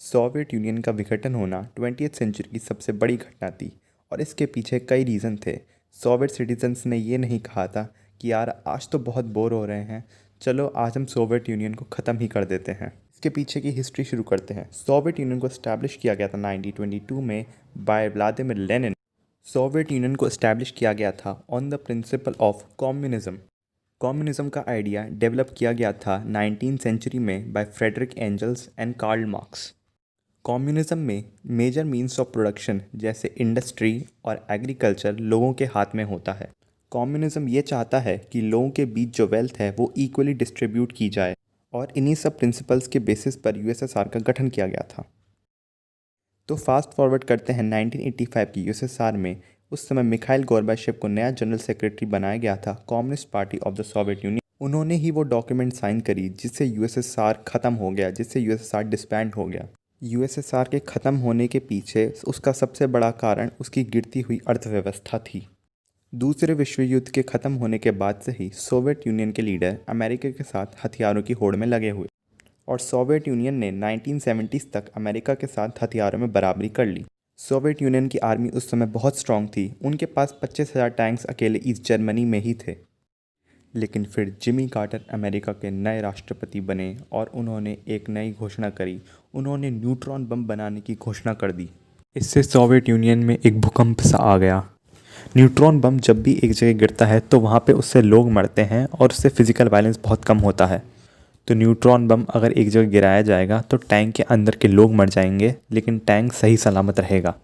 Soviet union का विघटन होना 20th सेंचुरी की सबसे बड़ी घटना थी और इसके पीछे कई रीज़न थे। सोवियत सिटीजन्स ने ये नहीं कहा था कि यार आज तो बहुत बोर हो रहे हैं, चलो आज हम सोवियत यूनियन को ख़त्म ही कर देते हैं। इसके पीछे की हिस्ट्री शुरू करते हैं। सोवियत यूनियन को इस्टेब्लिश किया गया था 1922 में by Vladimir Lenin. Soviet Union को इस्टेब्लिश किया गया था on the principle of communism. Communism का आइडिया डेवलप किया गया था 19th सेंचुरी में by Friedrich Engels and Karl Marx. Communism में मेजर मीन्स ऑफ प्रोडक्शन जैसे इंडस्ट्री और एग्रीकल्चर लोगों के हाथ में होता है। कम्युनिज्म ये चाहता है कि लोगों के बीच जो वेल्थ है वो इक्वली डिस्ट्रीब्यूट की जाए और इन्हीं सब प्रिंसिपल्स के बेसिस पर यूएसएसआर का गठन किया गया था। तो फास्ट फॉरवर्ड करते हैं 1985 की यूएसएसआर में। उस समय मिखाइल गोर्बाचेव को नया जनरल सेक्रेटरी बनाया गया था communist party of the Soviet union. उन्होंने ही वो डॉक्यूमेंट साइन करी जिससे यूएसएसआर ख़त्म हो गया, जिससे यूएसएसआर डिसबैंड हो गया। यूएसएसआर के ख़त्म होने के पीछे उसका सबसे बड़ा कारण उसकी गिरती हुई अर्थव्यवस्था थी। दूसरे विश्व युद्ध के ख़त्म होने के बाद से ही सोवियत यूनियन के लीडर अमेरिका के साथ हथियारों की होड़ में लगे हुए और सोवियत यूनियन ने 1970s तक अमेरिका के साथ हथियारों में बराबरी कर ली। सोवियत यूनियन की आर्मी उस समय बहुत स्ट्रांग थी, उनके पास 25,000 टैंक्स अकेले ईस्ट जर्मनी में ही थे। लेकिन फिर जिमी कार्टर अमेरिका के नए राष्ट्रपति बने और उन्होंने एक नई घोषणा करी। उन्होंने न्यूट्रॉन बम बनाने की घोषणा कर दी। इससे सोवियत यूनियन में एक भूकंप सा आ गया। न्यूट्रॉन बम जब भी एक जगह गिरता है तो वहाँ पे उससे लोग मरते हैं और उससे फिजिकल वायलेंस बहुत कम होता है। तो न्यूट्रॉन बम अगर एक जगह गिराया जाएगा तो टैंक के अंदर के लोग मर जाएंगे, लेकिन टैंक सही सलामत रहेगा।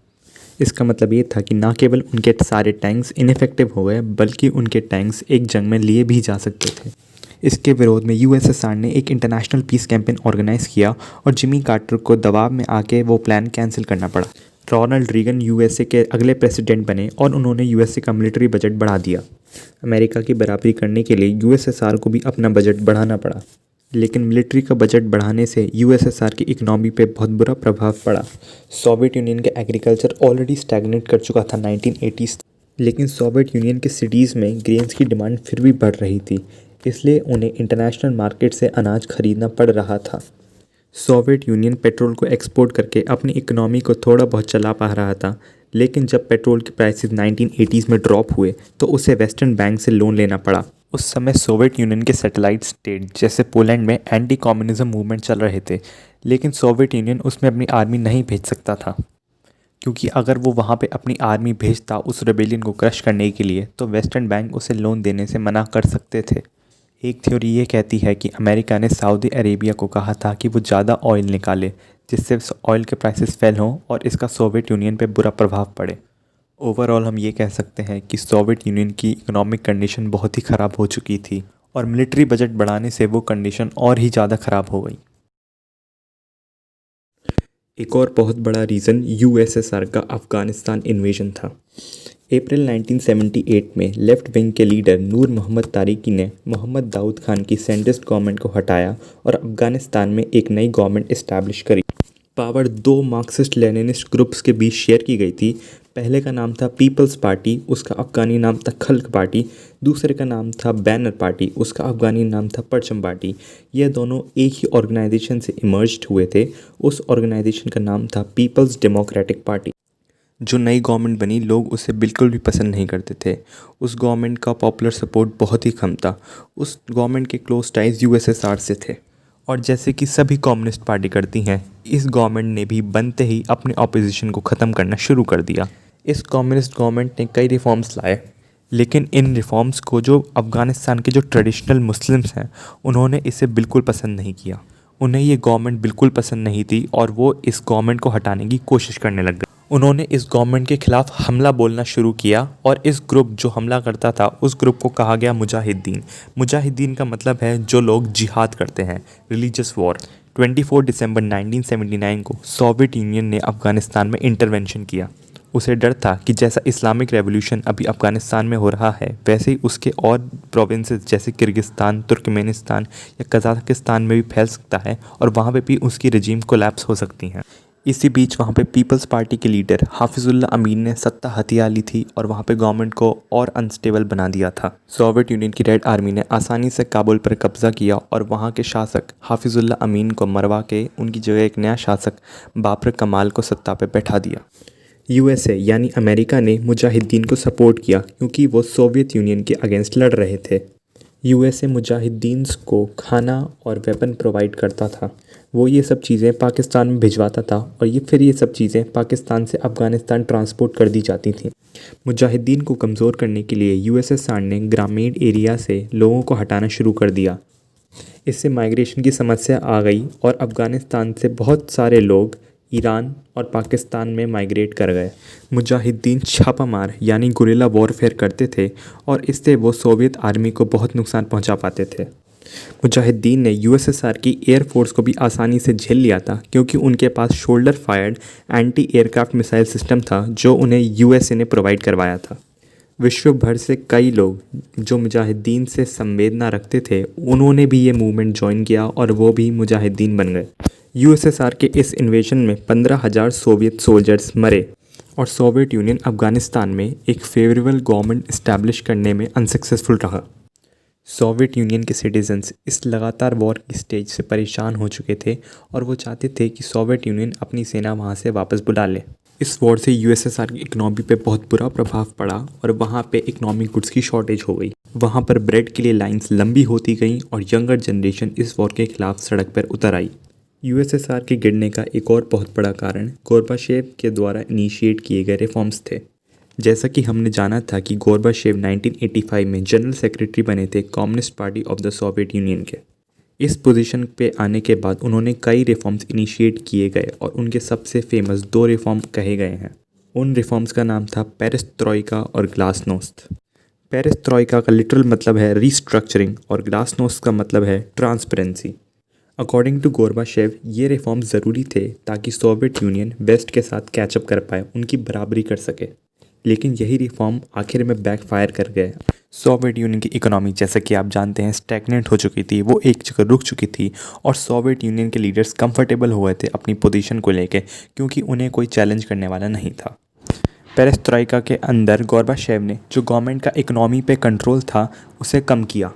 इसका मतलब ये था कि ना केवल उनके सारे टैंक्स इनफेक्टिव हो गए, बल्कि उनके टैंक्स एक जंग में लिए भी जा सकते थे। इसके विरोध में यूएसएसआर ने एक इंटरनेशनल पीस कैंपेन ऑर्गेनाइज किया और जिमी कार्टर को दबाव में आके वो प्लान कैंसिल करना पड़ा। रोनाल्ड रीगन यूएसए के अगले प्रेसिडेंट बने और उन्होंने यूएसए का मिलिट्री बजट बढ़ा दिया। अमेरिका की बराबरी करने के लिए यूएसएसआर को भी अपना बजट बढ़ाना पड़ा, लेकिन मिलिट्री का बजट बढ़ाने से यूएसएसआर की इकोनॉमी पे बहुत बुरा प्रभाव पड़ा। सोवियत यूनियन का एग्रीकल्चर ऑलरेडी स्टैग्नेट कर चुका था 1980s, लेकिन सोवियत यूनियन की सिटीज़ में ग्रेन्स की डिमांड फिर भी बढ़ रही थी, इसलिए उन्हें इंटरनेशनल मार्केट से अनाज खरीदना पड़ रहा था। सोवियत यूनियन पेट्रोल को एक्सपोर्ट करके अपनी इकोनॉमी को थोड़ा बहुत चला पा रहा था, लेकिन जब पेट्रोल के प्राइसेस 1980s में ड्रॉप हुए तो उसे वेस्टर्न बैंक से लोन लेना पड़ा। उस समय सोवियत यूनियन के सैटेलाइट स्टेट जैसे पोलैंड में एंटी कम्युनिज्म मूवमेंट चल रहे थे, लेकिन सोवियत यूनियन उसमें अपनी आर्मी नहीं भेज सकता था, क्योंकि अगर वो वहाँ पे अपनी आर्मी भेजता उस रेबेलियन को क्रश करने के लिए तो वेस्टर्न बैंक उसे लोन देने से मना कर सकते थे। एक थ्योरी ये कहती है कि अमेरिका ने सऊदी अरेबिया को कहा था कि वो ज़्यादा ऑयल निकाले, जिससे ऑयल के प्राइसेस फेल हों और इसका सोवियत यूनियन पे बुरा प्रभाव पड़े। ओवरऑल हम ये कह सकते हैं कि सोवियत यूनियन की इकोनॉमिक कंडीशन बहुत ही ख़राब हो चुकी थी और मिलिट्री बजट बढ़ाने से वो कंडीशन और ही ज़्यादा ख़राब हो गई। एक और बहुत बड़ा रीज़न यूएसएसआर का अफ़गानिस्तान इन्वेजन था। अप्रैल 1978 में लेफ्ट विंग के लीडर नूर मोहम्मद तारिकी ने मोहम्मद दाऊद खान की सेंट्रिस्ट गवर्नमेंट को हटाया और अफ़गानिस्तान में एक नई गवर्नमेंट इस्टेब्लिश करी। पावर दो मार्क्सिस्ट लेनिनिस्ट ग्रुप्स के बीच शेयर की गई थी। पहले का नाम था पीपल्स पार्टी, उसका अफ़गानी नाम था खल्क पार्टी। दूसरे का नाम था बैनर पार्टी, उसका अफ़गानी नाम था परचम पार्टी। ये दोनों एक ही ऑर्गेनाइजेशन से इमर्ज्ड हुए थे। उस ऑर्गेनाइजेशन का नाम था पीपल्स डेमोक्रेटिक पार्टी। जो नई गवर्नमेंट बनी, लोग उसे बिल्कुल भी पसंद नहीं करते थे। उस गवर्नमेंट का पॉपुलर सपोर्ट बहुत ही कम था। उस गवर्नमेंट के क्लोज टाइज यूएसएसआर से थे और जैसे कि सभी कम्युनिस्ट पार्टी करती हैं, इस गवर्नमेंट ने भी बनते ही अपने ऑपोजिशन को ख़त्म करना शुरू कर दिया। इस कम्युनिस्ट गवर्नमेंट ने कई रिफॉर्म्स लाए, लेकिन इन रिफॉर्म्स को जो अफ़गानिस्तान के जो ट्रेडिशनल मुस्लिम्स हैं उन्होंने इसे बिल्कुल पसंद नहीं किया। उन्हें ये गवर्नमेंट बिल्कुल पसंद नहीं थी और वो इस गवर्नमेंट को हटाने की कोशिश करने लग गए। उन्होंने इस गवर्नमेंट के खिलाफ हमला बोलना शुरू किया और इस ग्रुप जो हमला करता था उस ग्रुप को कहा गया मुजाहिदीन। मुजाहिदीन का मतलब है जो लोग जिहाद करते हैं, रिलीजियस वॉर। 24 दिसंबर 1979 को सोवियत यूनियन ने अफ़गानिस्तान में इंटरवेंशन किया। उसे डर था कि जैसा इस्लामिक रेवोल्यूशन अभी अफ़गानिस्तान में हो रहा है, वैसे ही उसके और प्रोविंसेस जैसे किर्गिस्तान, तुर्कमेनिस्तान या कज़ाकिस्तान में भी फैल सकता है और वहाँ पे भी उसकी रजीम कोलैप्स हो सकती हैं। इसी बीच वहाँ पे पीपल्स पार्टी के लीडर हाफिजुल्लाह अमीन ने सत्ता हथिया ली थी और वहाँ पे गवर्नमेंट को और अनस्टेबल बना दिया था। सोवियत यूनियन की रेड आर्मी ने आसानी से काबुल पर कब्जा किया और वहाँ के शासक हाफिजुल्लाह अमीन को मरवा के उनकी जगह एक नया शासक बाबर कमाल को सत्ता पर बैठा दिया। यूएसए यानी अमेरिका ने मुजाहिदीन को सपोर्ट किया क्योंकि वो सोवियत यूनियन के अगेंस्ट लड़ रहे थे। यूएसए मुजाहिदीन को खाना और वेपन प्रोवाइड करता था। वो ये सब चीज़ें पाकिस्तान में भिजवाता था और ये सब चीज़ें पाकिस्तान से अफ़गानिस्तान ट्रांसपोर्ट कर दी जाती थीं। मुजाहिदीन को कमज़ोर करने के लिए यूएसएसआर ने ग्रामीण एरिया से लोगों को हटाना शुरू कर दिया। इससे माइग्रेशन की समस्या आ गई और अफ़गानिस्तान से बहुत सारे लोग ईरान और पाकिस्तान में माइग्रेट कर गए। मुजाहिदीन छापामार यानी गुरिल्ला वॉरफेयर करते थे और इससे वो सोवियत आर्मी को बहुत नुकसान पहुंचा पाते थे। मुजाहिदीन ने यूएसएसआर की एयरफोर्स को भी आसानी से झेल लिया था क्योंकि उनके पास shoulder fired anti aircraft missile system था जो उन्हें यूएसए ने प्रोवाइड करवाया था। विश्व भर से कई लोग जो मुजाहिदीन से संवेदना रखते थे उन्होंने भी ये मूवमेंट ज्वाइन किया और वो भी मुजाहिदीन बन गए। यूएसएसआर के इस इन्वेजन में 15,000 सोवियत सोल्जर्स मरे और सोवियत यूनियन अफ़गानिस्तान में एक फेवरेबल गवर्नमेंट इस्टेब्लिश करने में अनसक्सेसफुल रहा। सोवियत यूनियन के सिटीजन्स इस लगातार वॉर की स्टेज से परेशान हो चुके थे और वो चाहते थे कि सोवियत यूनियन अपनी सेना वहाँ से वापस बुला ले। इस वॉर से यूएसएसआर की इकनॉमी पे बहुत बुरा प्रभाव पड़ा और वहाँ पे इकनॉमिक गुड्स की शॉर्टेज हो गई। वहाँ पर ब्रेड के लिए लाइंस लंबी होती गईं और यंगर जनरेशन इस वॉर के खिलाफ सड़क पर उतर आई। यूएसएसआर के गिरने का एक और बहुत बड़ा कारण गोर्बाचेव के द्वारा इनिशिएट किए गए रिफॉर्म्स थे। जैसा कि हमने जाना था कि गोर्बाचेव 1985 में जनरल सेक्रेटरी बने थे communist party of the Soviet union के। इस पोजीशन पे आने के बाद उन्होंने कई रिफॉर्म्स इनिशिएट किए गए और उनके सबसे फेमस 2 रिफॉर्म कहे गए हैं। उन रिफॉर्म्स का नाम था पेरेस्ट्रोइका और ग्लासनोस्त। पेरेस्ट्रोइका का लिटरल मतलब है रीस्ट्रक्चरिंग और ग्लासनोस्त का मतलब है ट्रांसपेरेंसी। अकॉर्डिंग टू गोर्बाचेव ये रिफॉर्म्स ज़रूरी थे ताकि सोवियत यूनियन वेस्ट के साथ कैचअप कर पाए, उनकी बराबरी कर सके। लेकिन यही रिफॉर्म आखिर में बैकफायर कर गए। सोवियत यूनियन की इकोनॉमी जैसा कि आप जानते हैं स्टैग्नेंट हो चुकी थी, वो एक जगह रुक चुकी थी और सोवियत यूनियन के लीडर्स कंफर्टेबल हुए थे अपनी पोजीशन को लेके क्योंकि उन्हें कोई चैलेंज करने वाला नहीं था। पेरेस्ट्रोइका के अंदर गोर्बाचेव ने जो गवर्नमेंट का इकोनॉमी पे कंट्रोल था उसे कम किया।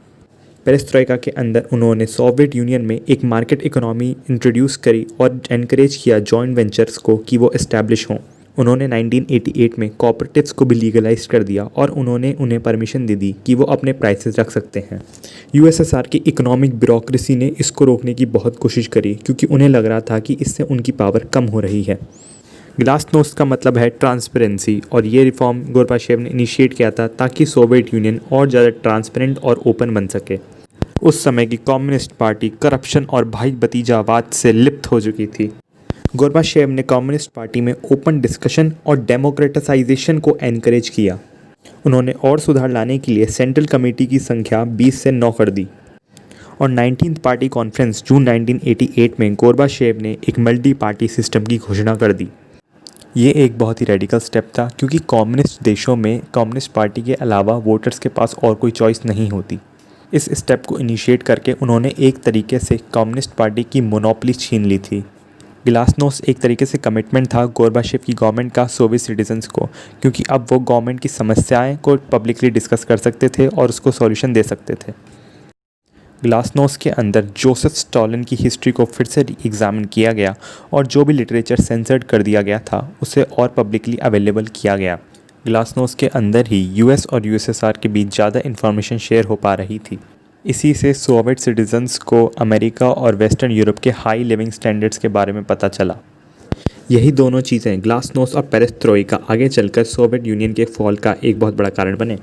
पेरेस्ट्रोइका के अंदर उन्होंने सोवियत यूनियन में एक मार्केट इकोनॉमी इंट्रोड्यूस करी और एनकरेज किया जॉइंट वेंचर्स को कि वो इस्टेब्लिश हों। उन्होंने 1988 में कॉपरेटिव्स को भी लीगलाइज कर दिया और उन्होंने उन्हें परमिशन दे दी कि वो अपने प्राइसेस रख सकते हैं। यूएसएसआर की इकोनॉमिक ब्यूरोक्रेसी ने इसको रोकने की बहुत कोशिश करी क्योंकि उन्हें लग रहा था कि इससे उनकी पावर कम हो रही है। ग्लासनोस्त का मतलब है ट्रांसपेरेंसी और ये रिफॉर्म गोर्बाचेव ने इनिशिएट किया था ताकि सोवियत यूनियन और ज़्यादा ट्रांसपेरेंट और ओपन बन सके। उस समय की कम्युनिस्ट पार्टी करप्शन और भाई भतीजावाद से लिप्त हो चुकी थी। गोर्बाचेव ने कम्युनिस्ट पार्टी में ओपन डिस्कशन और डेमोक्रेटाइजेशन को एनकरेज किया। उन्होंने और सुधार लाने के लिए सेंट्रल कमेटी की संख्या 20 से 9 कर दी और 19th पार्टी कॉन्फ्रेंस जून 1988 में गोर्बाचेव ने एक मल्टी पार्टी सिस्टम की घोषणा कर दी। ये एक बहुत ही रेडिकल स्टेप था क्योंकि कम्युनिस्ट देशों में कम्युनिस्ट पार्टी के अलावा वोटर्स के पास और कोई चॉइस नहीं होती। इस स्टेप को इनिशिएट करके उन्होंने एक तरीके से कम्युनिस्ट पार्टी की मोनोपोली छीन ली थी। ग्लासनोस्त एक तरीके से कमिटमेंट था गोर्बाचेव की गवर्नमेंट का सोवियत सिटीजन्स को क्योंकि अब वो गवर्नमेंट की समस्याएं को पब्लिकली डिस्कस कर सकते थे और उसको सॉल्यूशन दे सकते थे। ग्लासनोस्त के अंदर जोसेफ स्टॉलिन की हिस्ट्री को फिर से एग्जामिन किया गया और जो भी लिटरेचर सेंसर्ड कर दिया गया था उसे और पब्लिकली अवेलेबल किया गया। ग्लासनोस्त के अंदर ही यूएस और यूएसएसआर के बीच ज़्यादा इन्फॉर्मेशन शेयर हो पा रही थी। इसी से सोवियत सिटीजन्स को अमेरिका और वेस्टर्न यूरोप के हाई लिविंग स्टैंडर्ड्स के बारे में पता चला। यही दोनों चीज़ें ग्लासनोस्त और पेरेस्ट्रोइका आगे चलकर सोवियत यूनियन के फॉल का एक बहुत बड़ा कारण बने।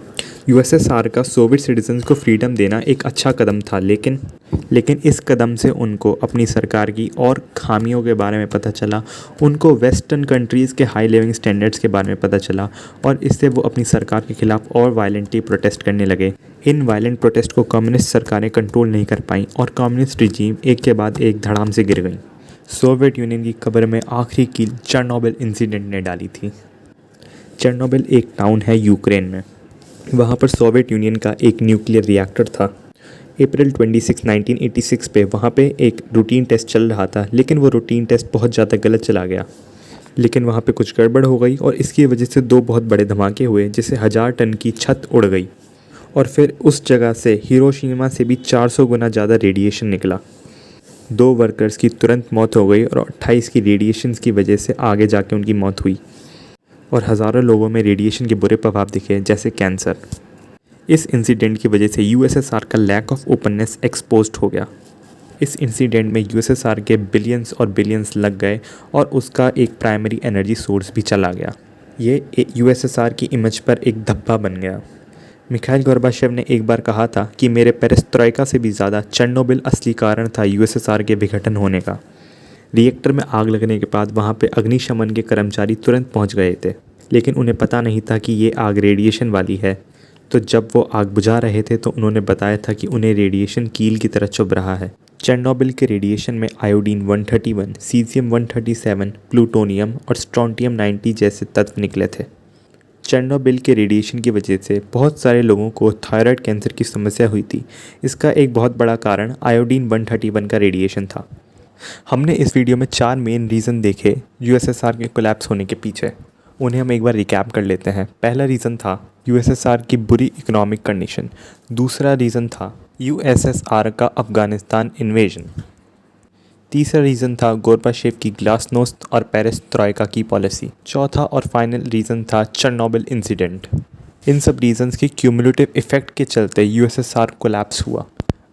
यूएसएसआर का सोवियत सिटीजन्स को फ्रीडम देना एक अच्छा कदम था लेकिन इस कदम से उनको अपनी सरकार की और खामियों के बारे में पता चला, उनको वेस्टर्न कंट्रीज़ के हाई लिविंग स्टैंडर्ड्स के बारे में पता चला और इससे वो अपनी सरकार के खिलाफ और वायलेंटली प्रोटेस्ट करने लगे। इन वायलेंट प्रोटेस्ट को कम्युनिस्ट सरकारें कंट्रोल नहीं कर पाईं और कम्युनिस्ट रिजीम एक के बाद एक धड़ाम से गिर गई। सोवियत यूनियन की कब्र में आखिरी कील चेरनोबिल इंसिडेंट ने डाली थी। चेरनोबिल एक टाउन है यूक्रेन में। वहाँ पर सोवियत यूनियन का एक न्यूक्लियर रिएक्टर था। अप्रैल 26, 1986 पे वहाँ पे एक रूटीन टेस्ट चल रहा था, लेकिन वो रूटीन टेस्ट बहुत ज़्यादा गलत चला गया। लेकिन वहाँ पे कुछ गड़बड़ हो गई और इसकी वजह से 2 बहुत बड़े धमाके हुए, जिससे 1000 टन की छत उड़ गई और फिर उस जगह से हिरोशिमा से भी 400 गुना ज़्यादा रेडिएशन निकला। 2 वर्कर्स की तुरंत मौत हो गई और 28 की रेडिएशन की वजह से आगे जाके उनकी मौत हुई और हज़ारों लोगों में रेडिएशन के बुरे प्रभाव दिखे, जैसे कैंसर। इस इंसिडेंट की वजह से यूएसएसआर का लैक ऑफ ओपननेस एक्सपोज्ड हो गया। इस इंसिडेंट में यूएसएसआर के बिलियंस और बिलियंस लग गए और उसका एक प्राइमरी एनर्जी सोर्स भी चला गया। ये यूएसएसआर की इमेज पर एक धब्बा बन गया। मिखाइल गोर्बाचेव ने एक बार कहा था कि मेरे पेरेस्ट्रोइका से भी ज़्यादा चेर्नोबिल असली कारण था यूएसएसआर के विघटन होने का। रिएक्टर में आग लगने के बाद वहाँ पे अग्निशमन के कर्मचारी तुरंत पहुँच गए थे, लेकिन उन्हें पता नहीं था कि ये आग रेडिएशन वाली है। तो जब वो आग बुझा रहे थे तो उन्होंने बताया था कि उन्हें रेडिएशन कील की तरह चुभ रहा है। चेर्नोबिल के रेडिएशन में आयोडीन 131, सीजियम 137, प्लूटोनियम और स्ट्रोंटियम 90 जैसे तत्व निकले थे। चेर्नोबिल के रेडिएशन की वजह से बहुत सारे लोगों को थायराइड कैंसर की समस्या हुई थी। इसका एक बहुत बड़ा कारण आयोडीन 131 का रेडिएशन था। हमने इस वीडियो में 4 मेन रीज़न देखे यूएसएसआर के कोलैप्स होने के पीछे। उन्हें हम एक बार रिकैप कर लेते हैं। पहला रीज़न था यूएसएसआर की बुरी इकोनॉमिक कंडीशन। दूसरा रीज़न था यूएसएसआर का अफ़गानिस्तान इन्वेजन। तीसरा रीज़न था गोर्बाचेव की ग्लासनोस्ट और पेरेस्ट्रोइका की पॉलिसी। चौथा और फाइनल रीज़न था चेर्नोबिल इंसिडेंट। इन सब रीज़न्स के क्यूमुलेटिव इफ़ेक्ट के चलते यूएसएसआर कोलैप्स हुआ।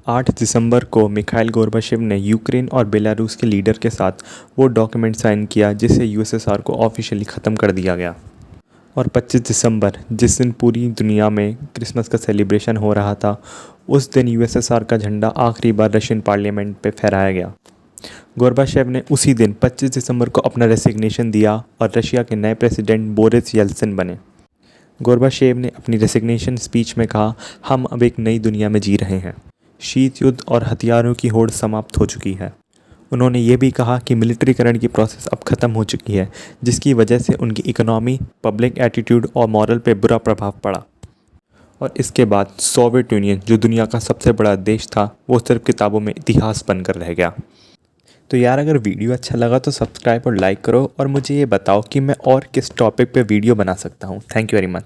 8 दिसंबर को मिखाइल गोर्बाचेव ने यूक्रेन और बेलारूस के लीडर के साथ वो डॉक्यूमेंट साइन किया जिससे यूएसएसआर को ऑफिशियली ख़त्म कर दिया गया। और 25 दिसंबर, जिस दिन पूरी दुनिया में क्रिसमस का सेलिब्रेशन हो रहा था, उस दिन यूएसएसआर का झंडा आखिरी बार रशियन पार्लियामेंट पे फहराया गया। गोर्बाचेव ने उसी दिन 25 दिसंबर को अपना रेसिग्नेशन दिया और रशिया के नए प्रेसिडेंट बोरिस येल्सिन बने। गोर्बाचेव ने अपनी रेसिग्नेशन स्पीच में कहा, हम अब एक नई दुनिया में जी रहे हैं। शीत युद्ध और हथियारों की होड़ समाप्त हो चुकी है। उन्होंने ये भी कहा कि मिलिट्रीकरण की प्रोसेस अब ख़त्म हो चुकी है, जिसकी वजह से उनकी इकोनॉमी, पब्लिक एटीट्यूड और मॉरल पे बुरा प्रभाव पड़ा। और इसके बाद सोवियत यूनियन, जो दुनिया का सबसे बड़ा देश था, वो सिर्फ किताबों में इतिहास बनकर रह गया। तो यार, अगर वीडियो अच्छा लगा तो सब्सक्राइब और लाइक करो और मुझे ये बताओ कि मैं और किस टॉपिक पे वीडियो बना सकता हूँ। Thank you very much.